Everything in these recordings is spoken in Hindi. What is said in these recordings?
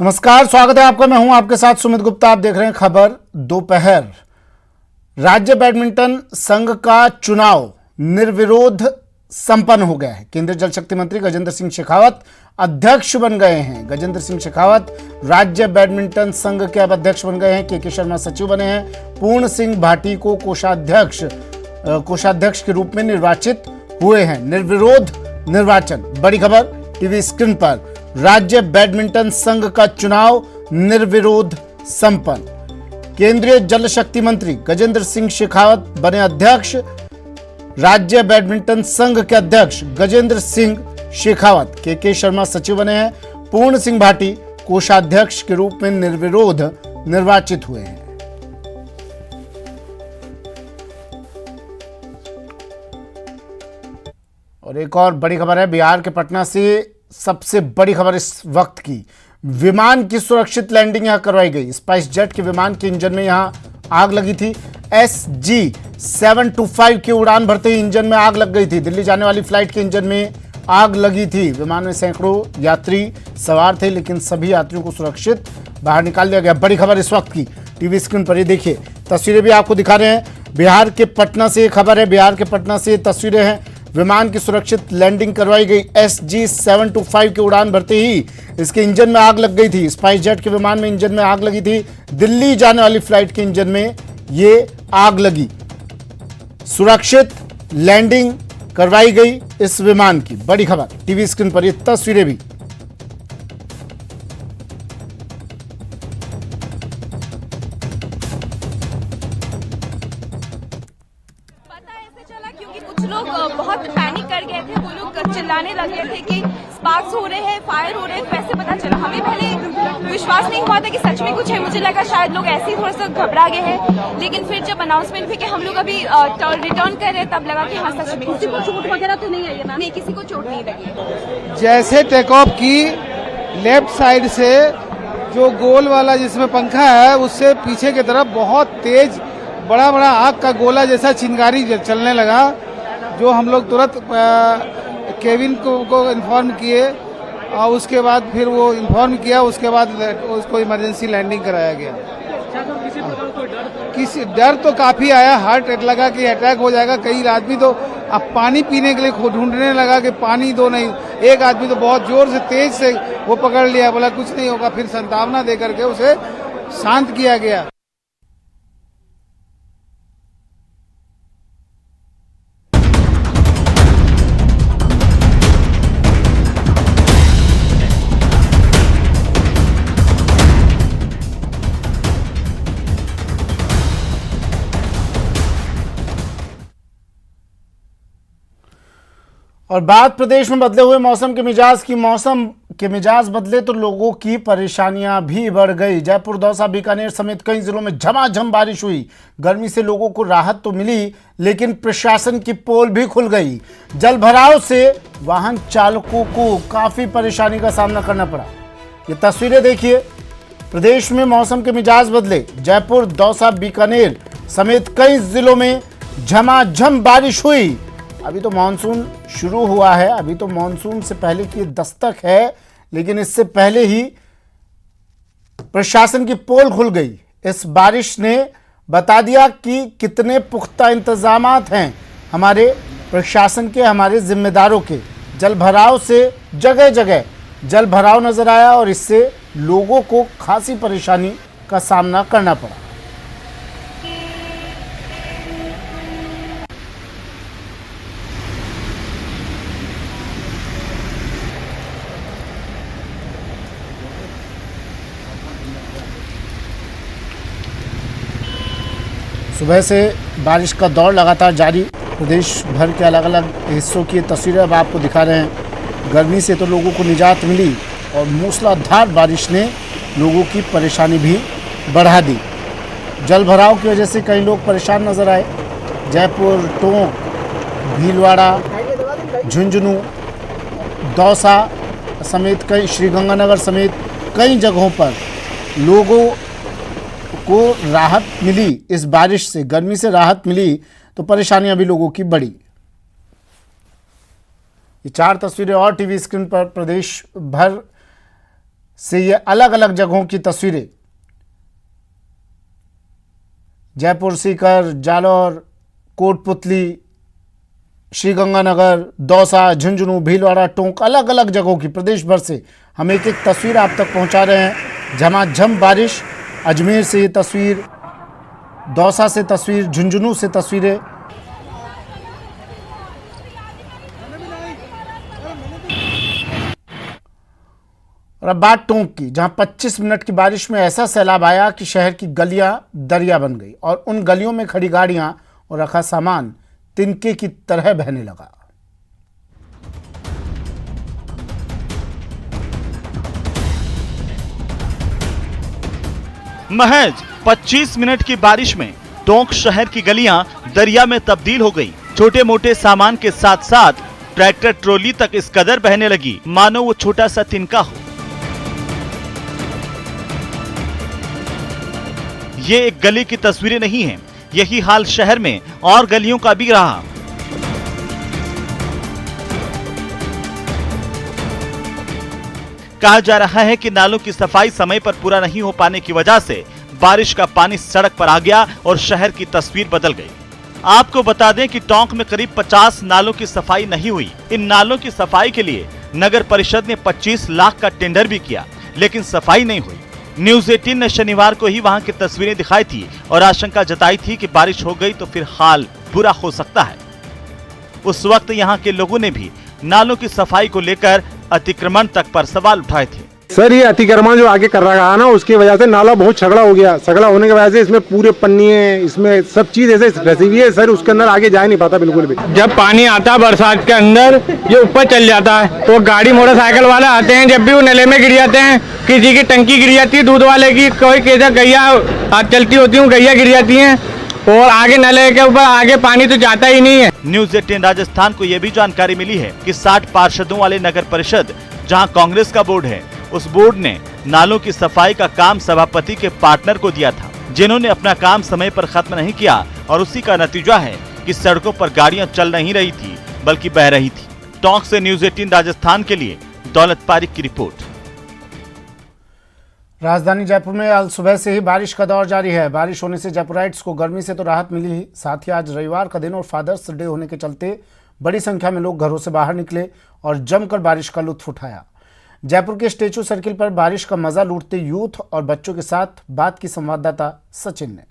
नमस्कार, स्वागत है आपका। मैं हूं आपके साथ सुमित गुप्ता। आप देख रहे हैं खबर दोपहर। राज्य बैडमिंटन संघ का चुनाव निर्विरोध संपन्न हो गया है। केंद्रीय जल शक्ति मंत्री गजेंद्र सिंह शेखावत अध्यक्ष बन गए हैं। गजेंद्र सिंह शेखावत राज्य बैडमिंटन संघ के अब अध्यक्ष बन गए हैं। के शर्मा सचिव बने हैं। पूर्ण सिंह भाटी को कोषाध्यक्ष के रूप में निर्वाचित हुए हैं। निर्विरोध निर्वाचन। बड़ी खबर टीवी स्क्रीन पर। राज्य बैडमिंटन संघ का चुनाव निर्विरोध संपन्न। केंद्रीय जल शक्ति मंत्री गजेंद्र सिंह शेखावत बने अध्यक्ष। राज्य बैडमिंटन संघ के अध्यक्ष गजेंद्र सिंह शेखावत। के शर्मा सचिव बने हैं। पूर्ण सिंह भाटी कोषाध्यक्ष के रूप में निर्विरोध निर्वाचित हुए हैं। और एक और बड़ी खबर है बिहार के पटना से। सबसे बड़ी खबर इस वक्त की, विमान की सुरक्षित लैंडिंग यहां करवाई गई। स्पाइस जेट के विमान के इंजन में यहां आग लगी थी। SG-725 की उड़ान भरते ही इंजन में आग लग गई थी। दिल्ली जाने वाली फ्लाइट के इंजन में आग लगी थी। विमान में सैकड़ों यात्री सवार थे, लेकिन सभी यात्रियों को सुरक्षित बाहर निकाल दिया गया। बड़ी खबर इस वक्त की टीवी स्क्रीन पर ये देखिए, तस्वीरें भी आपको दिखा रहे हैं। बिहार के पटना से खबर है। बिहार के पटना से तस्वीरें हैं। विमान की सुरक्षित लैंडिंग करवाई गई। SG-725 की उड़ान भरते ही इसके इंजन में आग लग गई थी। स्पाइस जेट के विमान में इंजन में आग लगी थी। दिल्ली जाने वाली फ्लाइट के इंजन में ये आग लगी। सुरक्षित लैंडिंग करवाई गई इस विमान की। बड़ी खबर टीवी स्क्रीन पर, ये तस्वीरें भी। लोग बहुत पैनिक कर गए थे। वो लोग चिल्लाने लगे थे कि स्पार्क्स हो रहे हैं, फायर हो रहे हैं। वैसे पता चला, हमें पहले विश्वास नहीं हुआ था कि सच में कुछ है। मुझे लगा शायद लोग ऐसे ही थोड़ा सा घबरा गए हैं, लेकिन फिर जब अनाउंसमेंट हुई कि हम लोग अभी रिटर्न कर रहे हैं, तब लगा कि हाँ सच में। किसी को चोट वगैरह तो नहीं आई है ना? नहीं, किसी को चोट नहीं लगी। जैसे टेक ऑफ की लेफ्ट साइड से जो गोल वाला जिसमें पंखा है, उससे पीछे की तरफ बहुत तेज बड़ा बड़ा आग का गोला जैसा चिंगारी चलने लगा, जो हम लोग तुरंत केविन को इन्फॉर्म किए और उसके बाद फिर वो इन्फॉर्म किया। उसके बाद उसको इमरजेंसी लैंडिंग कराया गया। किसी डर तो काफ़ी आया, हार्ट लगा कि अटैक हो जाएगा। कई आदमी तो अब पानी पीने के लिए ढूंढने लगा कि पानी दो, नहीं। एक आदमी तो बहुत जोर से तेज से वो पकड़ लिया, बोला कुछ नहीं होगा। फिर संतावना दे करके उसे शांत किया गया। और बात प्रदेश में बदले हुए मौसम के मिजाज की। मौसम के मिजाज बदले तो लोगों की परेशानियां भी बढ़ गई। जयपुर, दौसा, बीकानेर समेत कई जिलों में झमाझम बारिश हुई। गर्मी से लोगों को राहत तो मिली, लेकिन प्रशासन की पोल भी खुल गई। जल भराव से वाहन चालकों को काफी परेशानी का सामना करना पड़ा। ये तस्वीरें देखिए। प्रदेश में मौसम के मिजाज बदले। जयपुर, दौसा, बीकानेर समेत कई जिलों में झमाझम बारिश हुई। अभी तो मानसून शुरू हुआ है, अभी तो मानसून से पहले की दस्तक है, लेकिन इससे पहले ही प्रशासन की पोल खुल गई। इस बारिश ने बता दिया कि कितने पुख्ता इंतजामात हैं हमारे प्रशासन के, हमारे जिम्मेदारों के। जल भराव से जगह जगह जल भराव नजर आया और इससे लोगों को खासी परेशानी का सामना करना पड़ा। सुबह से बारिश का दौर लगातार जारी। प्रदेश भर के अलग अलग हिस्सों की तस्वीरें अब आपको दिखा रहे हैं। गर्मी से तो लोगों को निजात मिली और मूसलाधार बारिश ने लोगों की परेशानी भी बढ़ा दी। जल भराव की वजह से कई लोग परेशान नजर आए। जयपुर, टोंक, भीलवाड़ा, झुंझुनू, दौसा समेत कई, श्रीगंगानगर समेत कई जगहों पर लोगों को राहत मिली। इस बारिश से, गर्मी से राहत मिली तो परेशानियां भी लोगों की बढ़ी। ये चार तस्वीरें और टीवी स्क्रीन पर प्रदेश भर से ये अलग अलग जगहों की तस्वीरें। जयपुर, सीकर, जालौर, कोटपुतली, श्रीगंगानगर, दौसा, झुंझुनू, भीलवाड़ा, टोंक, अलग अलग जगहों की प्रदेश भर से हम एक एक तस्वीर आप तक पहुंचा रहे हैं। झमाझम बारिश, अजमेर से ये तस्वीर, दौसा से तस्वीर, झुंझुनू से तस्वीरें। और अब बात टोंक की, जहां 25 मिनट की बारिश में ऐसा सैलाब आया कि शहर की गलियां दरिया बन गई और उन गलियों में खड़ी गाड़ियां और रखा सामान तिनके की तरह बहने लगा। महज 25 मिनट की बारिश में टोंक शहर की गलियां दरिया में तब्दील हो गई। छोटे मोटे सामान के साथ साथ ट्रैक्टर ट्रॉली तक इस कदर बहने लगी मानो वो छोटा सा तिनका हो। ये एक गली की तस्वीरें नहीं हैं, यही हाल शहर में और गलियों का भी रहा। कहा जा रहा है कि नालों की सफाई समय पर पूरा नहीं हो पाने की वजह से बारिश का पानी सड़क पर आ गया और शहर की तस्वीर बदल गई। आपको बता दें कि टोंक में करीब 50 नालों की सफाई नहीं हुई। इन नालों की सफाई के लिए नगर परिषद ने 25 लाख का टेंडर भी किया, लेकिन सफाई नहीं हुई। न्यूज 18 ने शनिवार को ही वहां की तस्वीरें दिखाई थी और आशंका जताई थी कि बारिश हो गई तो फिर हाल बुरा हो सकता है। उस वक्त यहां के लोगों ने भी नालों की सफाई को लेकर अतिक्रमण तक पर सवाल उठाए थे। सर, ये अतिक्रमण जो आगे कर रहा है ना, उसकी वजह से नाला बहुत सगड़ा हो गया। सगड़ा होने की वजह से इसमें पूरे पन्निये, इसमें सब चीज ऐसे फंसी हुई है सर, उसके अंदर आगे जा नहीं पाता बिल्कुल भी। जब पानी आता है बरसात के अंदर, ये ऊपर चल जाता है तो गाड़ी मोटरसाइकिल वाले आते हैं, जब भी वो नले में गिर जाते हैं। किसी की टंकी गिर जाती है दूध वाले की, कोई कैसा गैया चलती होती हूँ, गैया गिर जाती है और आगे नले के ऊपर आगे पानी तो जाता ही नहीं है। न्यूज 18 राजस्थान को यह भी जानकारी मिली है कि 60 पार्षदों वाले नगर परिषद, जहां कांग्रेस का बोर्ड है, उस बोर्ड ने नालों की सफाई का काम सभापति के पार्टनर को दिया था, जिन्होंने अपना काम समय पर खत्म नहीं किया और उसी का नतीजा है कि सड़कों पर गाड़ियां चल नहीं रही थी बल्कि बह रही थी। टोंक से न्यूज 18 राजस्थान के लिए दौलत पारिक की रिपोर्ट। राजधानी जयपुर में आज सुबह से ही बारिश का दौर जारी है। बारिश होने से जयपुराइट्स को गर्मी से तो राहत मिली ही, साथ ही आज रविवार का दिन और फादर्स डे होने के चलते बड़ी संख्या में लोग घरों से बाहर निकले और जमकर बारिश का लुत्फ उठाया। जयपुर के स्टेचू सर्किल पर बारिश का मजा लूटते यूथ और बच्चों के साथ बात की संवाददाता सचिन ने।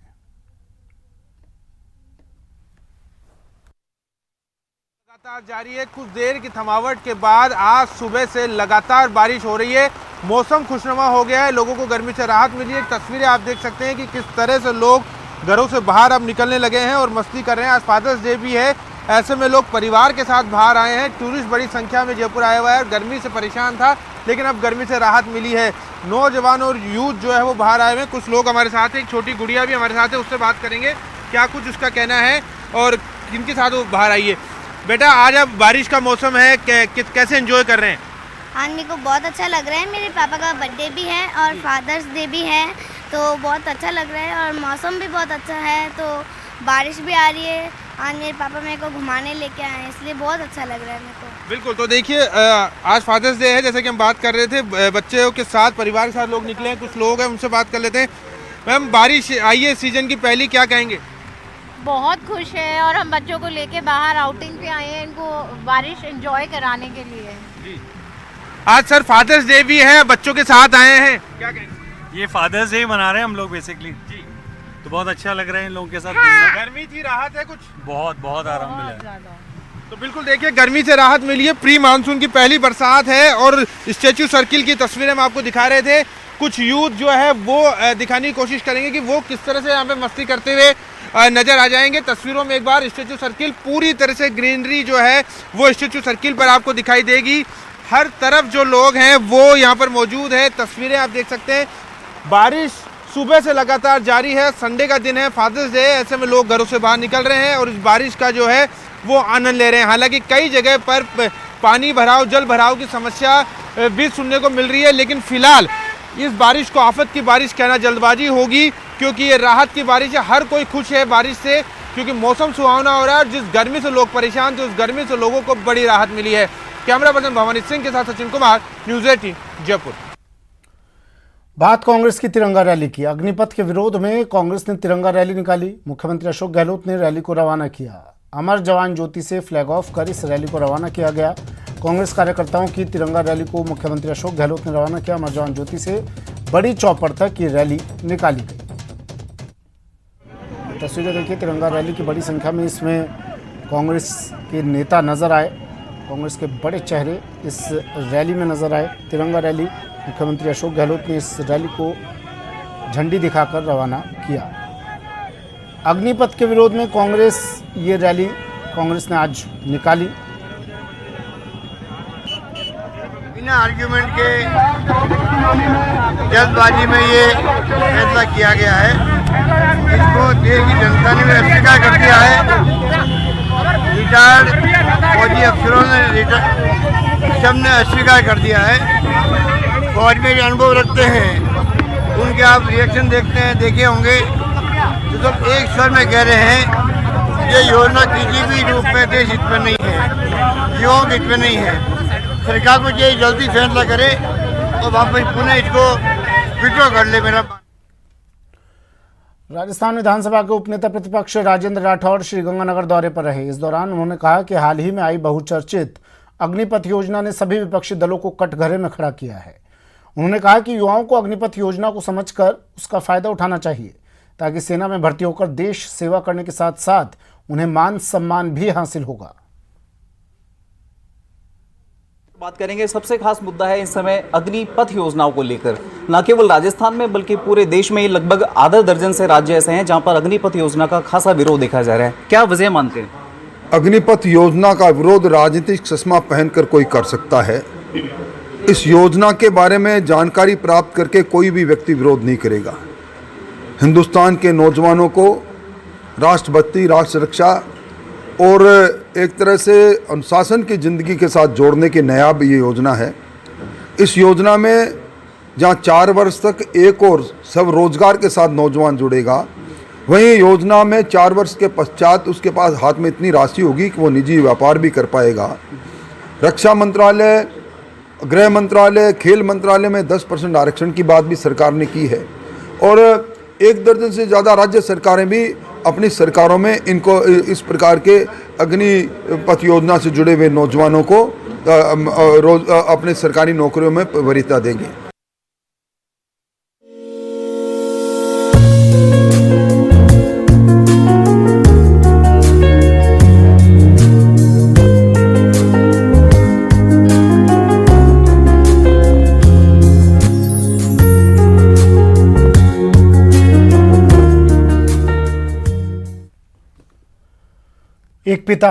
लगातार जारी है। कुछ देर की थमावट के बाद आज सुबह से लगातार बारिश हो रही है। मौसम खुशनुमा हो गया है, लोगों को गर्मी से राहत मिली है। तस्वीरें आप देख सकते हैं कि किस तरह से लोग घरों से बाहर अब निकलने लगे हैं और मस्ती कर रहे हैं। आज फादर्स डे भी है, ऐसे में लोग परिवार के साथ बाहर आए हैं। टूरिस्ट बड़ी संख्या में जयपुर आया हुआ है और गर्मी से परेशान था, लेकिन अब गर्मी से राहत मिली है। नौजवान और यूथ जो है वो बाहर आए हुए हैं। कुछ लोग हमारे साथ हैं, एक छोटी गुड़िया भी हमारे साथ है, उससे बात करेंगे क्या कुछ उसका कहना है और किनके साथ वो बाहर आई है। बेटा, आज अब बारिश का मौसम है, कैसे एंजॉय कर रहे हैं? हाँ, मेरे को बहुत अच्छा लग रहा है। मेरे पापा का बर्थडे भी है और फादर्स डे भी है, तो बहुत अच्छा लग रहा है और मौसम भी बहुत अच्छा है, तो बारिश भी आ रही है। आज मेरे पापा मेरे को घुमाने लेके आए हैं, इसलिए बहुत अच्छा लग रहा है मेरे को। बिल्कुल, तो देखिए आज फादर्स डे है, जैसे कि हम बात कर रहे थे, बच्चों के साथ परिवार के साथ लोग निकले हैं। कुछ लोग हैं, उनसे बात कर लेते हैं। मैम, बारिश आई है सीजन की पहली, क्या कहेंगे? बहुत खुश है और हम बच्चों को लेके बाहर आउटिंग पे आए हैं, इनको बारिश एंजॉय कराने के लिए। जी, आज सर फादर्स डे भी है, बच्चों के साथ आए हैं, क्या कहेंगे? ये फादर्स डे मना रहे हैं हम लोग बेसिकली जी, तो बहुत अच्छा लग रहा है इन लोगों के साथ। गर्मी थी, राहत है कुछ? बहुत आराम मिला है। तो बिल्कुल देखिए, गर्मी से राहत मिली है। प्री मानसून की पहली बरसात है और स्टेचू सर्किल की तस्वीरें हम आपको दिखा रहे थे। कुछ यूथ जो है वो दिखाने की कोशिश करेंगे कि वो किस तरह से यहाँ पे मस्ती करते हुए नजर आ जाएंगे। तस्वीरों में एक बार स्टेचू सर्किल पूरी तरह से ग्रीनरी जो है वो स्टेचू सर्किल पर आपको दिखाई देगी। हर तरफ जो लोग हैं वो यहाँ पर मौजूद है। तस्वीरें आप देख सकते हैं। बारिश सुबह से लगातार जारी है। संडे का दिन है, फादर्स डे है, ऐसे में लोग घरों से बाहर निकल रहे हैं और इस बारिश का जो है वो आनंद ले रहे हैं। हालांकि कई जगह पर पानी भराव, जल भराव की समस्या भी सुनने को मिल रही है, लेकिन फिलहाल इस बारिश को आफत की बारिश कहना जल्दबाजी होगी, क्योंकि ये राहत की बारिश है। हर कोई खुश है बारिश से, क्योंकि मौसम सुहावना हो रहा है और जिस गर्मी से लोग परेशान थे उस गर्मी से लोगों को बड़ी राहत मिली है। कैमरा पर्सन भवानी सिंह के साथ सचिन कुमार, न्यूज़ 18 जयपुर। बात कांग्रेस की तिरंगा रैली की। अग्निपथ के विरोध में कांग्रेस ने तिरंगा रैली निकाली। मुख्यमंत्री अशोक गहलोत ने रैली को रवाना किया। अमर जवान ज्योति से फ्लैग ऑफ कर इस रैली को रवाना किया गया। कांग्रेस कार्यकर्ताओं की तिरंगा रैली को मुख्यमंत्री अशोक गहलोत ने रवाना किया। अमर जवान ज्योति से बड़ी चौपड़ तक ये रैली निकाली गई। तस्वीरें देखिए, तिरंगा रैली की बड़ी संख्या में इसमें कांग्रेस के नेता नजर आए। कांग्रेस के बड़े चेहरे इस रैली में नजर आए। तिरंगा रैली मुख्यमंत्री अशोक गहलोत ने इस रैली को झंडी दिखाकर रवाना किया। अग्निपथ के विरोध में कांग्रेस ये रैली कांग्रेस ने आज निकाली। बिना आर्ग्यूमेंट के जल्दबाजी में ये फैसला किया गया है। इसको देश की जनता ने भी अस्वीकार कर दिया है। रिटायर्ड फौजी अफसरों ने सबने अस्वीकार कर दिया है। फौज में जो अनुभव रखते हैं उनके आप रिएक्शन देखे होंगे तो सब एक स्वर में कह रहे हैं ये योजना किसी भी रूप में देश हित में नहीं है, युवाओं के हित में नहीं है। सरकार को ये जल्दी फैसला करे और वापस पुनः इसको विड्रॉ कर ले। मेरा राजस्थान विधानसभा के उपनेता प्रतिपक्ष राजेंद्र राठौड़ श्रीगंगानगर दौरे पर रहे। इस दौरान उन्होंने कहा कि हाल ही में आई बहुचर्चित अग्निपथ योजना ने सभी विपक्षी दलों को कटघरे में खड़ा किया है। उन्होंने कहा कि युवाओं को अग्निपथ योजना को समझकर उसका फायदा उठाना चाहिए ताकि सेना में भर्ती होकर देश सेवा करने के साथ साथ उन्हें मान सम्मान भी हासिल होगा। बात करेंगे, सबसे खास मुद्दा है इस समय अग्निपथ योजनाओं को लेकर। न केवल राजस्थान में बल्कि पूरे देश में लगभग आधा दर्जन से राज्य ऐसे हैं जहां पर अग्निपथ योजना का खासा विरोध देखा जा रहा है। क्या वजह मानते हैं? अग्निपथ योजना का विरोध राजनीतिक चश्मा पहनकर कोई कर सकता है। इस योजना के बारे में जानकारी प्राप्त करके कोई भी व्यक्ति विरोध नहीं करेगा। हिंदुस्तान के नौजवानों को राष्ट्रभक्ति, राष्ट्र रक्षा और एक तरह से अनुशासन की ज़िंदगी के साथ जोड़ने की नायाब ये योजना है। इस योजना में जहाँ 4 वर्ष तक एक और सब रोजगार के साथ नौजवान जुड़ेगा, वहीं योजना में 4 वर्ष के पश्चात उसके पास हाथ में इतनी राशि होगी कि वो निजी व्यापार भी कर पाएगा। रक्षा मंत्रालय, गृह मंत्रालय, खेल मंत्रालय में 10% आरक्षण की बात भी सरकार ने की है और 1 दर्जन से ज़्यादा राज्य सरकारें भी अपनी सरकारों में इनको इस प्रकार के अग्निपथ योजना से जुड़े हुए नौजवानों को अपने सरकारी नौकरियों में वरीयता देंगे। एक पिता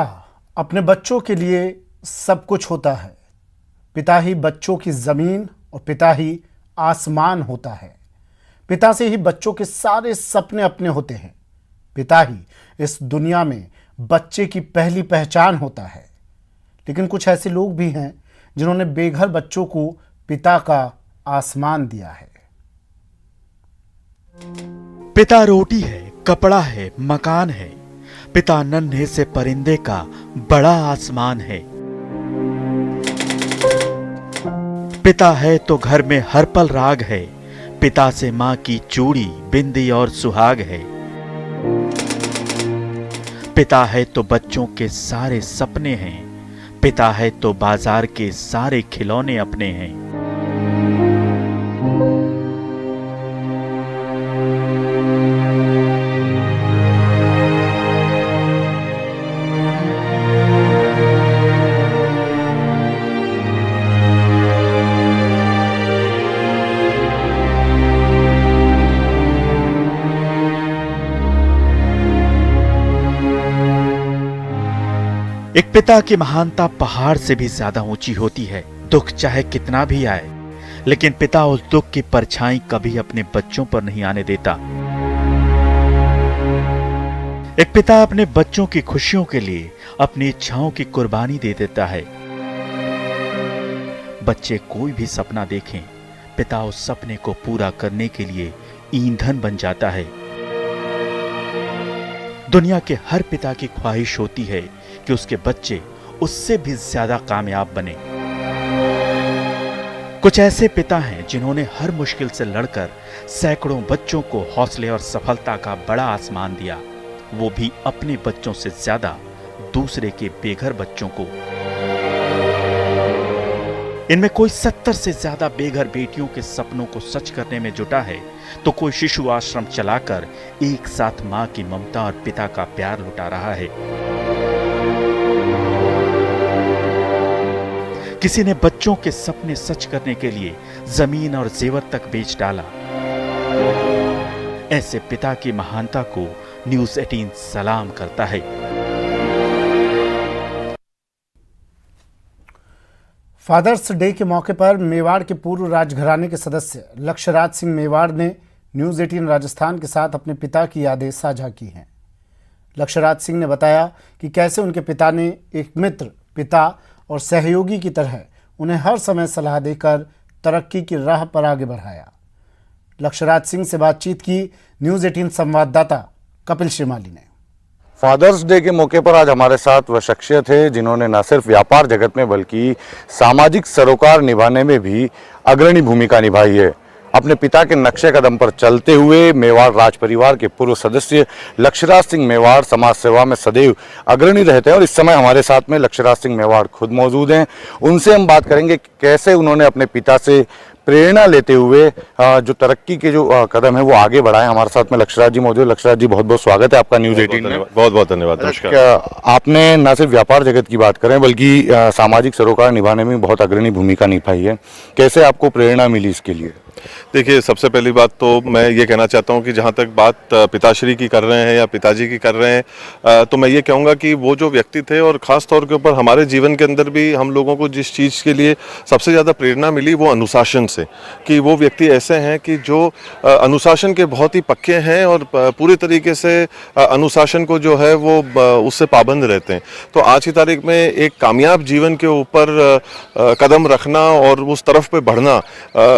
अपने बच्चों के लिए सब कुछ होता है। पिता ही बच्चों की जमीन और पिता ही आसमान होता है। पिता से ही बच्चों के सारे सपने अपने होते हैं। पिता ही इस दुनिया में बच्चे की पहली पहचान होता है। लेकिन कुछ ऐसे लोग भी हैं जिन्होंने बेघर बच्चों को पिता का आसमान दिया है। पिता रोटी है, कपड़ा है, मकान है। पिता नन्हे से परिंदे का बड़ा आसमान है। पिता है तो घर में हर पल राग है। पिता से माँ की चूड़ी, बिंदी और सुहाग है। पिता है तो बच्चों के सारे सपने हैं। पिता है तो बाजार के सारे खिलौने अपने हैं। एक पिता की महानता पहाड़ से भी ज्यादा ऊंची होती है। दुख चाहे कितना भी आए, लेकिन पिता उस दुख की परछाई कभी अपने बच्चों पर नहीं आने देता। एक पिता अपने बच्चों की खुशियों के लिए अपनी इच्छाओं की कुर्बानी दे देता है। बच्चे कोई भी सपना देखें, पिता उस सपने को पूरा करने के लिए ईंधन बन जाता है। दुनिया के हर पिता की ख्वाहिश होती है कि उसके बच्चे उससे भी ज्यादा कामयाब बने। कुछ ऐसे पिता हैं जिन्होंने हर मुश्किल से लड़कर सैकड़ों बच्चों को हौसले और सफलता का बड़ा आसमान दिया, वो भी अपने बच्चों से ज्यादा दूसरे के बेघर बच्चों को। इनमें कोई 70 से ज्यादा बेघर बेटियों के सपनों को सच करने में जुटा है, तो कोई शिशु आश्रम चलाकर एक साथ मां की ममता और पिता का प्यार लुटा रहा है। किसी ने बच्चों के सपने सच करने के लिए जमीन और जेवर तक बेच डाला। ऐसे पिता की महानता को न्यूज़ 18 सलाम करता है। फादर्स डे के मौके पर मेवाड़ के पूर्व राजघराने के सदस्य लक्ष्यराज सिंह मेवाड़ ने न्यूज़ 18 राजस्थान के साथ अपने पिता की यादें साझा की हैं। लक्ष्यराज सिंह ने बताया कि कैसे उनके पिता ने एक मित्र, पिता और सहयोगी की तरह उन्हें हर समय सलाह देकर तरक्की की राह पर आगे बढ़ाया। लक्ष्यराज सिंह से बातचीत की न्यूज़ 18 संवाददाता कपिल श्रीमाली ने। फादर्स डे के मौके पर आज हमारे साथ वह शख्सियत है जिन्होंने न सिर्फ व्यापार जगत में बल्कि सामाजिक सरोकार निभाने में भी अग्रणी भूमिका निभाई है। अपने पिता के नक्शे कदम पर चलते हुए मेवाड़ राज परिवार के पूर्व सदस्य लक्ष्यराज सिंह मेवाड़ समाज सेवा में सदैव अग्रणी रहते हैं और इस समय हमारे साथ में लक्ष्यराज सिंह मेवाड़ खुद मौजूद हैं। उनसे हम बात करेंगे कैसे उन्होंने अपने पिता से प्रेरणा लेते हुए जो तरक्की के जो कदम है वो आगे बढ़ाए। हमारे साथ में लक्ष्यराज जी मौजूद। लक्ष्यराज जी, बहुत बहुत स्वागत है आपका न्यूज़ 18 में। बहुत बहुत धन्यवाद। नमस्कार। आपने न सिर्फ व्यापार जगत की बात करें बल्कि सामाजिक सरोकार निभाने में बहुत अग्रणी भूमिका निभाई है। कैसे आपको प्रेरणा मिली इसके लिए? देखिए, सबसे पहली बात तो मैं ये कहना चाहता हूँ कि जहाँ तक बात पिताश्री की कर रहे हैं या पिताजी की कर रहे हैं, तो मैं ये कहूँगा कि वो जो व्यक्ति थे और ख़ास तौर के ऊपर हमारे जीवन के अंदर भी हम लोगों को जिस चीज़ के लिए सबसे ज़्यादा प्रेरणा मिली वो अनुशासन से, कि वो व्यक्ति ऐसे हैं कि जो अनुशासन के बहुत ही पक्के हैं और पूरे तरीके से अनुशासन को जो है वो उससे पाबंद रहते हैं। तो आज की तारीख में एक कामयाब जीवन के ऊपर कदम रखना और उस तरफ पे बढ़ना,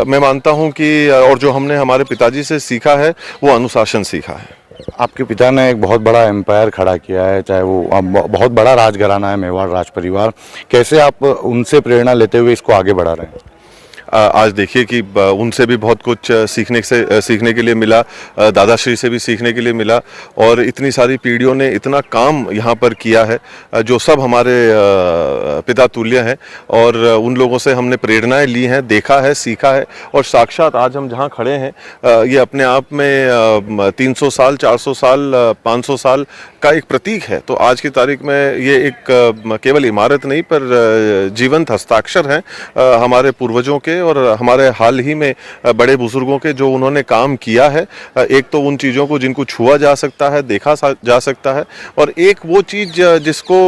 मैं मानता हूँ कि और जो हमने हमारे पिताजी से सीखा है वो अनुशासन सीखा है। आपके पिता ने एक बहुत बड़ा एम्पायर खड़ा किया है, चाहे वो बहुत बड़ा राजघराना है मेवाड़ राज परिवार। कैसे आप उनसे प्रेरणा लेते हुए इसको आगे बढ़ा रहे हैं? आज देखिए कि उनसे भी बहुत कुछ सीखने के लिए मिला, दादाश्री से भी सीखने के लिए मिला और इतनी सारी पीढ़ियों ने इतना काम यहाँ पर किया है जो सब हमारे पिता तुल्य हैं और उन लोगों से हमने प्रेरणाएं ली हैं, देखा है, सीखा है और साक्षात आज हम जहाँ खड़े हैं ये अपने आप में 300 साल, 400 साल, 500 साल का एक प्रतीक है। तो आज की तारीख में ये एक केवल इमारत नहीं पर जीवंत हस्ताक्षर हैं हमारे पूर्वजों के और हमारे हाल ही में बड़े बुजुर्गों के जो उन्होंने काम किया है। एक तो उन चीज़ों को जिनको छुआ जा सकता है, देखा जा सकता है और एक वो चीज़ जिसको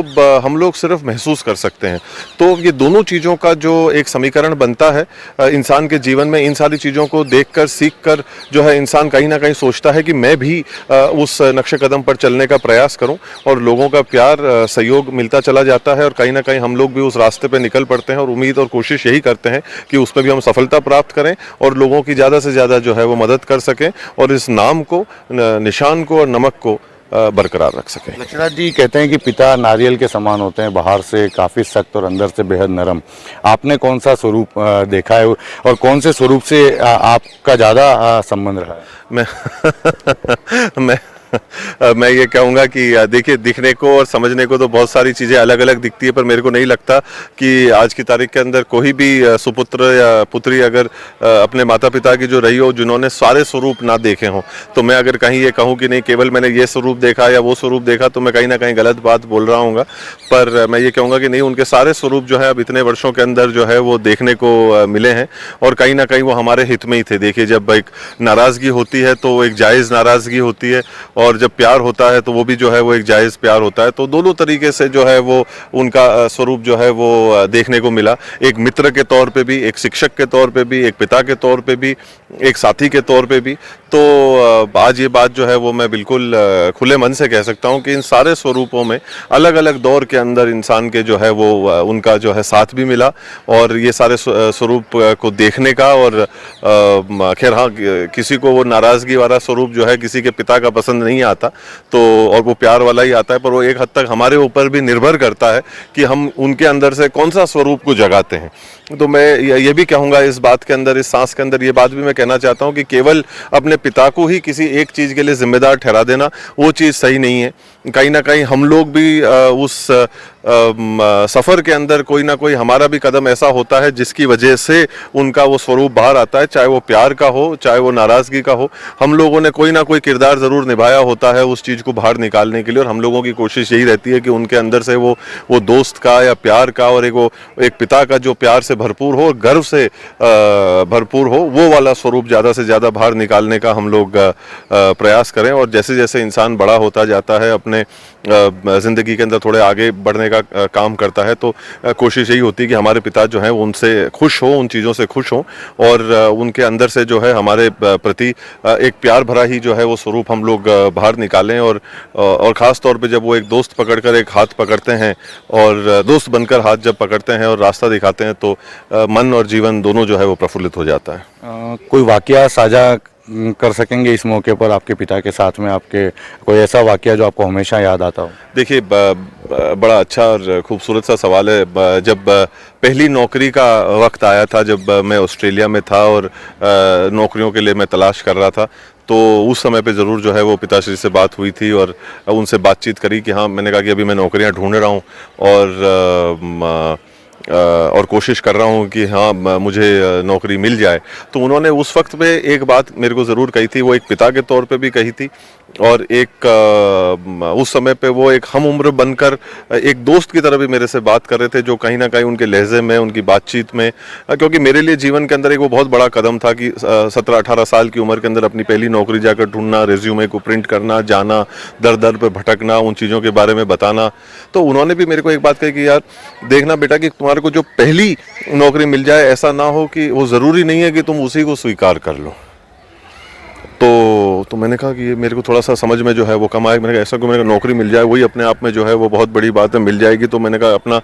हम लोग सिर्फ महसूस कर सकते हैं। तो ये दोनों चीज़ों का जो एक समीकरण बनता है इंसान के जीवन में, इन सारी चीज़ों को देखकर, सीखकर जो है इंसान कहीं ना कहीं सोचता है कि मैं भी उस नक्शे कदम पर चलने का प्रयास करूं और लोगों का प्यार, सहयोग मिलता चला जाता है और कहीं ना कहीं हम लोग भी उस रास्ते पे निकल पड़ते हैं और उम्मीद और कोशिश यही करते हैं कि उस पर भी हम सफलता प्राप्त करें और लोगों की ज़्यादा से ज़्यादा जो है वो मदद कर सकें और इस नाम को, निशान को और नमक को बरकरार रख सकें। लक्ष्यराज जी कहते हैं कि पिता नारियल के समान होते हैं, बाहर से काफ़ी सख्त और अंदर से बेहद नरम। आपने कौन सा स्वरूप देखा है और कौन से स्वरूप से आपका ज़्यादा संबंध रहा है? मैं ये कहूँगा कि देखिए, दिखने को और समझने को तो बहुत सारी चीज़ें अलग अलग दिखती है पर मेरे को नहीं लगता कि आज की तारीख के अंदर कोई भी सुपुत्र या पुत्री अगर अपने माता पिता की जो रही हो जिन्होंने सारे स्वरूप ना देखे हों, तो मैं अगर कहीं ये कहूँ कि नहीं केवल मैंने ये स्वरूप देखा या वो स्वरूप देखा तो मैं कहीं ना कहीं गलत बात बोल रहा हूँगा। पर मैं ये कहूँगा कि नहीं, उनके सारे स्वरूप जो है अब इतने वर्षों के अंदर जो है वो देखने को मिले हैं और कहीं ना कहीं वो हमारे हित में ही थे। देखिए, जब एक नाराज़गी होती है तो एक जायज़ नाराज़गी होती है और जब प्यार होता है तो वो भी जो है वो एक जायज़ प्यार होता है। तो दोनों तरीके से जो है वो उनका स्वरूप जो है वो देखने को मिला, एक मित्र के तौर पे भी, एक शिक्षक के तौर पे भी, एक पिता के तौर पे भी, एक साथी के तौर पे भी। तो आज ये बात जो है वो मैं बिल्कुल खुले मन से कह सकता हूँ कि इन सारे स्वरूपों में अलग अलग दौर के अंदर इंसान के जो है वो उनका जो है साथ भी मिला और ये सारे स्वरूप को देखने का और खैर हाँ, किसी को वो नाराज़गी वाला स्वरूप जो है किसी के पिता का पसंद नहीं आता, तो और वो प्यार वाला ही आता है, पर वो एक हद तक हमारे ऊपर भी निर्भर करता है कि हम उनके अंदर से कौन सा स्वरूप को जगाते हैं। तो मैं ये भी कहूँगा इस बात के अंदर, इस सांस के अंदर ये बात भी मैं कहना चाहता हूँ कि केवल अपने पिता को ही किसी एक चीज़ के लिए जिम्मेदार ठहरा देना, वो चीज़ सही नहीं है। कहीं ना कहीं हम लोग भी उस सफ़र के अंदर कोई ना कोई हमारा भी कदम ऐसा होता है जिसकी वजह से उनका वो स्वरूप बाहर आता है, चाहे वो प्यार का हो, चाहे वो नाराज़गी का हो। हम लोगों ने कोई ना कोई किरदार ज़रूर निभाया होता है उस चीज़ को बाहर निकालने के लिए, और हम लोगों की कोशिश यही रहती है कि उनके अंदर से वो दोस्त का या प्यार का और एक पिता का जो प्यार से भरपूर हो, गर्व से भरपूर हो, वो वाला स्वरूप ज़्यादा से ज़्यादा बाहर निकालने का हम लोग प्रयास करें। और जैसे जैसे इंसान बड़ा होता जाता है, अपने ज़िंदगी के अंदर थोड़े आगे बढ़ने का काम करता है, तो कोशिश यही होती है कि हमारे पिता जो हैं वो उनसे खुश हों, उन चीज़ों से खुश हों, और उनके अंदर से जो है हमारे प्रति एक प्यार भरा ही जो है वो स्वरूप हम लोग बाहर निकालें। और ख़ास तौर पे जब वो एक दोस्त पकड़कर एक हाथ पकड़ते हैं और दोस्त बनकर हाथ जब पकड़ते हैं और रास्ता दिखाते हैं, तो मन और जीवन दोनों जो है वो प्रफुल्लित हो जाता है। कोई वाकया साझा कर सकेंगे इस मौके पर आपके पिता के साथ में, आपके कोई ऐसा वाकया जो आपको हमेशा याद आता हो? देखिए, बड़ा अच्छा और खूबसूरत सा सवाल है। जब पहली नौकरी का वक्त आया था, जब मैं ऑस्ट्रेलिया में था और नौकरियों के लिए मैं तलाश कर रहा था, तो उस समय पे ज़रूर जो है वो पिताश्री से बात हुई थी और उनसे बातचीत करी कि हाँ, मैंने कहा कि अभी मैं नौकरियां ढूंढ रहा हूँ और कोशिश कर रहा हूँ कि हाँ मुझे नौकरी मिल जाए। तो उन्होंने उस वक्त पे एक बात मेरे को ज़रूर कही थी, वो एक पिता के तौर पे भी कही थी, और एक उस समय पे वो एक हम उम्र बनकर एक दोस्त की तरह भी मेरे से बात कर रहे थे, जो कहीं ना कहीं उनके लहजे में, उनकी बातचीत में, क्योंकि मेरे लिए जीवन के अंदर एक वो बहुत बड़ा कदम था कि 17-18 साल की उम्र के अंदर अपनी पहली नौकरी जाकर ढूंढना, रेज्यूमे को प्रिंट करना, जाना, दर दर पे भटकना, उन चीज़ों के बारे में बताना। तो उन्होंने भी मेरे को एक बात कही कि यार देखना बेटा कि तुम्हारे को जो पहली नौकरी मिल जाए, ऐसा ना हो कि वो ज़रूरी नहीं है कि तुम उसी को स्वीकार कर लो। तो मैंने कहा कि ये मेरे को थोड़ा सा समझ में जो है वो कम आया। मैंने कहा ऐसा कोई मेरे को नौकरी मिल जाए, वही अपने आप में जो है वो बहुत बड़ी बात है, मिल जाएगी। तो मैंने कहा अपना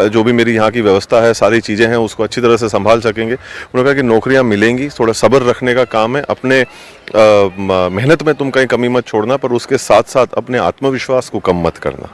जो भी मेरी यहाँ की व्यवस्था है, सारी चीज़ें हैं, उसको अच्छी तरह से संभाल सकेंगे। उन्होंने कहा कि नौकरियाँ मिलेंगी, थोड़ा सब्र रखने का काम है, अपने मेहनत में तुम कहीं कमी मत छोड़ना, पर उसके साथ साथ अपने आत्मविश्वास को कम मत करना,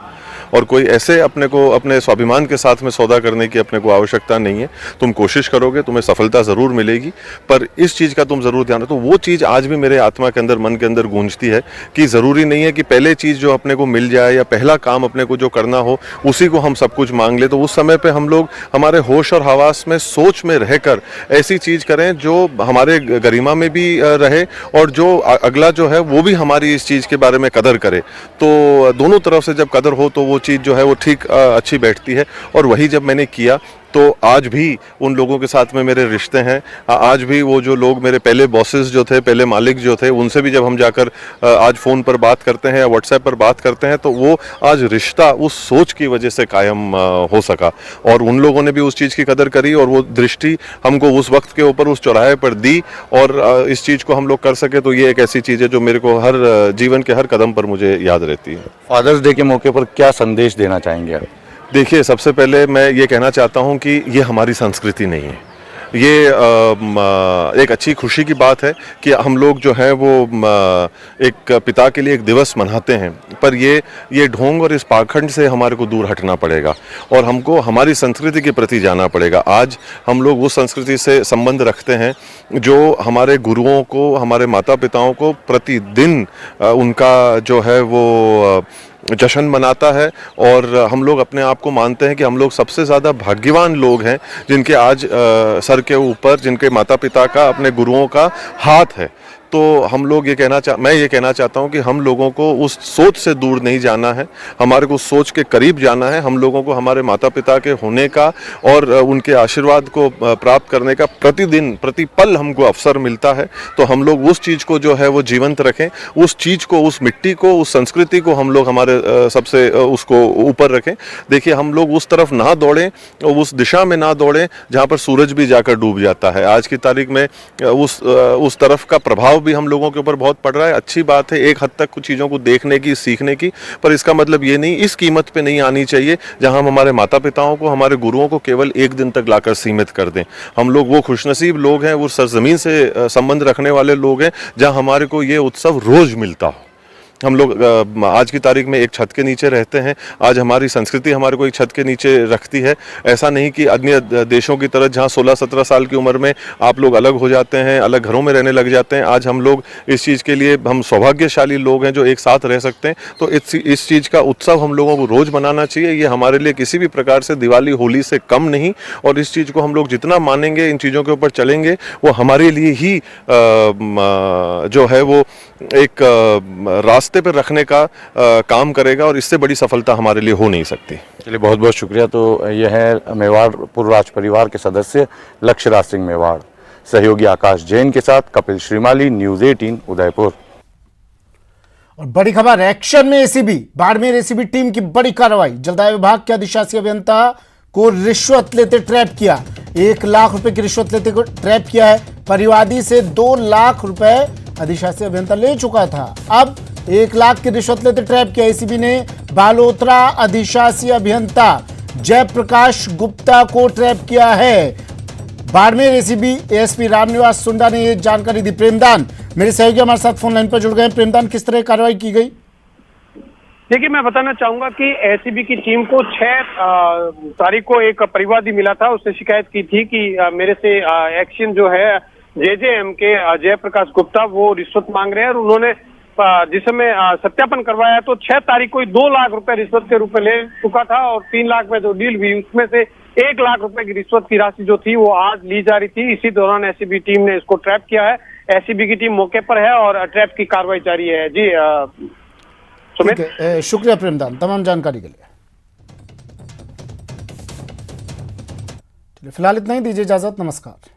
और कोई ऐसे अपने को अपने स्वाभिमान के साथ में सौदा करने की अपने को आवश्यकता नहीं है। तुम कोशिश करोगे, तुम्हें सफलता ज़रूर मिलेगी, पर इस चीज़ का तुम ज़रूर ध्यान रखो। तो वो चीज़ आज भी मेरे आत्मा के अंदर, मन के अंदर गूंजती है कि ज़रूरी नहीं है कि पहले चीज़ जो अपने को मिल जाए या पहला काम अपने को जो करना हो उसी को हम सब कुछ मांग ले। तो उस समय पर हम लोग हमारे होश और हवास में, सोच में रहकर ऐसी चीज़ करें जो हमारे गरिमा में भी रहे, और जो अगला जो है वो भी हमारी इस चीज़ के बारे में कदर करे। तो दोनों तरफ से जब कदर हो तो वो चीज़ जो है वो ठीक अच्छी बैठती है। और वही जब मैंने किया, तो आज भी उन लोगों के साथ में मेरे रिश्ते हैं। आज भी वो जो लोग मेरे पहले बॉसेस जो थे, पहले मालिक जो थे, उनसे भी जब हम जाकर आज फ़ोन पर बात करते हैं या व्हाट्सएप पर बात करते हैं, तो वो आज रिश्ता उस सोच की वजह से कायम हो सका, और उन लोगों ने भी उस चीज़ की कदर करी और वो दृष्टि हमको उस वक्त के ऊपर उस चौराहे पर दी, और इस चीज़ को हम लोग कर सके। तो ये एक ऐसी चीज़ है जो मेरे को हर जीवन के हर कदम पर मुझे याद रहती है। फादर्स डे के मौके पर क्या संदेश देना चाहेंगे आप? देखिए, सबसे पहले मैं ये कहना चाहता हूँ कि ये हमारी संस्कृति नहीं है। ये एक अच्छी खुशी की बात है कि हम लोग जो है वो एक पिता के लिए एक दिवस मनाते हैं, पर ये ढोंग और इस पाखंड से हमारे को दूर हटना पड़ेगा और हमको हमारी संस्कृति के प्रति जाना पड़ेगा। आज हम लोग उस संस्कृति से संबंध रखते हैं जो हमारे गुरुओं को, हमारे माता पिताओं को प्रतिदिन उनका जो है वो जश्न मनाता है, और हम लोग अपने आप को मानते हैं कि हम लोग सबसे ज़्यादा भाग्यवान लोग हैं जिनके आज सर के ऊपर, जिनके माता पिता का, अपने गुरुओं का हाथ है। तो हम लोग मैं ये कहना चाहता हूँ कि हम लोगों को उस सोच से दूर नहीं जाना है, हमारे को उस सोच के करीब जाना है। हम लोगों को हमारे माता पिता के होने का और उनके आशीर्वाद को प्राप्त करने का प्रतिदिन, प्रतिपल हमको अवसर मिलता है। तो हम लोग उस चीज़ को जो है वो जीवंत रखें, उस चीज़ को, उस मिट्टी को, उस संस्कृति को हम लोग हमारे सबसे उसको ऊपर रखें। देखिए, हम लोग उस तरफ ना दौड़ें, उस दिशा में ना दौड़ें जहाँ पर सूरज भी जाकर डूब जाता है। आज की तारीख में उस तरफ का प्रभाव भी हम लोगों के ऊपर बहुत पड़ रहा है। अच्छी बात है एक हद तक कुछ चीज़ों को देखने की, सीखने की, पर इसका मतलब ये नहीं, इस कीमत पे नहीं आनी चाहिए जहां हम हमारे माता पिताओं को, हमारे गुरुओं को केवल एक दिन तक लाकर सीमित कर दें। हम लोग वो खुशनसीब लोग हैं, वो सरजमीन से संबंध रखने वाले लोग हैं जहां हमारे को ये उत्सव रोज मिलता हो। हम लोग आज की तारीख में एक छत के नीचे रहते हैं। आज हमारी संस्कृति हमारे को एक छत के नीचे रखती है। ऐसा नहीं कि अन्य देशों की तरह जहां 16-17 साल की उम्र में आप लोग अलग हो जाते हैं, अलग घरों में रहने लग जाते हैं। आज हम लोग इस चीज़ के लिए हम सौभाग्यशाली लोग हैं जो एक साथ रह सकते हैं। तो इस चीज़ का उत्सव हम लोगों को रोज़ मनाना चाहिए। ये हमारे लिए किसी भी प्रकार से दिवाली होली से कम नहीं, और इस चीज़ को हम लोग जितना मानेंगे, इन चीज़ों के ऊपर चलेंगे, वो हमारे लिए ही जो है वो एक रास्ते पर रखने का काम करेगा, और इससे बड़ी सफलता हमारे लिए हो नहीं सकती। चलिए, बहुत बहुत शुक्रिया। तो यह है मेवाड़ पूर्व राज परिवार के सदस्य लक्ष्यराज सिंह मेवाड़। सहयोगी आकाश जैन के साथ कपिल श्रीमाली, न्यूज़ 18 उदयपुर। और बड़ी खबर, एक्शन में एसीबी, बाड़मेर एसीबी टीम की बड़ी कार्रवाई। जलदाय विभाग के अधिशासी अभियंता को रिश्वत लेते ट्रैप किया। 1 लाख रुपए की रिश्वत लेते को ट्रैप किया है। परिवादी से 2 लाख रुपए अधिशासी अभियंता ले चुका था, अब 1 लाख की रिश्वत लेते ट्रैप किया। एसीबी ने बालोतरा अधिशासी अभियंता जयप्रकाश गुप्ता को ट्रैप किया है। बाड़मेर एसीबी एएसपी रामनिवास सुंडा ने यह जानकारी दी। प्रेमदान मेरे सहयोगी हमारे साथ फोन लाइन पर जुड़ गए। प्रेमदान, किस तरह कार्रवाई की गई? देखिए, मैं बताना चाहूंगा कि एसीबी की टीम को 6 तारीख को एक परिवादी मिला था। उसने शिकायत की थी कि मेरे से एक्शन जो है जेजेएम के जयप्रकाश गुप्ता वो रिश्वत मांग रहे हैं, और उन्होंने जिस समय सत्यापन करवाया तो 6 तारीख को 2 लाख रुपए रिश्वत के रूप में ले चुका था, और 3 लाख में जो डील हुई उसमें से 1 लाख रुपए की रिश्वत की राशि जो थी वो आज ली जा रही थी। इसी दौरान एसीबी टीम ने इसको ट्रैप किया है। एसीबी की टीम मौके पर है और ट्रैप की कार्रवाई जारी है। जी सुमित, शुक्रिया प्रेमदान तमाम जानकारी के लिए। फिलहाल इतना ही, दीजिए इजाजत, नमस्कार।